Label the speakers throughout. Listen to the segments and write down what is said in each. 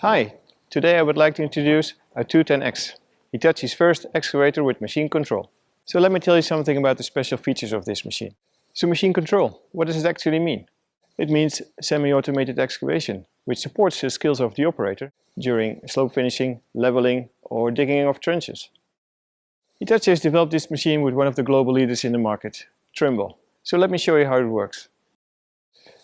Speaker 1: Hi, today I would like to introduce a 210X, Hitachi's first excavator with machine control. So let me tell you something about the special features of this machine. So machine control, what does it actually mean? It means semi-automated excavation, which supports the skills of the operator during slope finishing, leveling or digging of trenches. Hitachi has developed this machine with one of the global leaders in the market, Trimble. So let me show you how it works.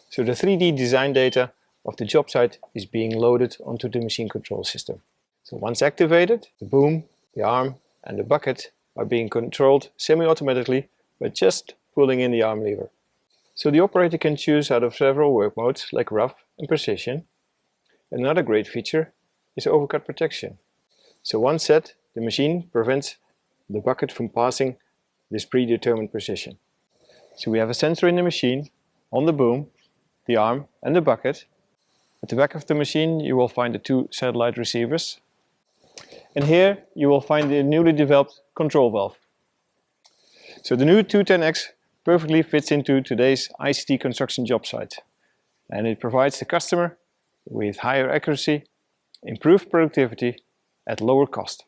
Speaker 1: So the 3D design data of the job site is being loaded onto the machine control system. So once activated, the boom, the arm and the bucket are being controlled semi-automatically by just pulling in the arm lever. So the operator can choose out of several work modes like rough and precision. Another great feature is overcut protection. So once set, the machine prevents the bucket from passing this predetermined precision. So we have a sensor in the machine, on the boom, the arm and the bucket. At the back of the machine you will find the two satellite receivers. And here you will find the newly developed control valve. So the new 210X perfectly fits into today's ICT construction job site. And it provides the customer with higher accuracy, improved productivity at lower cost.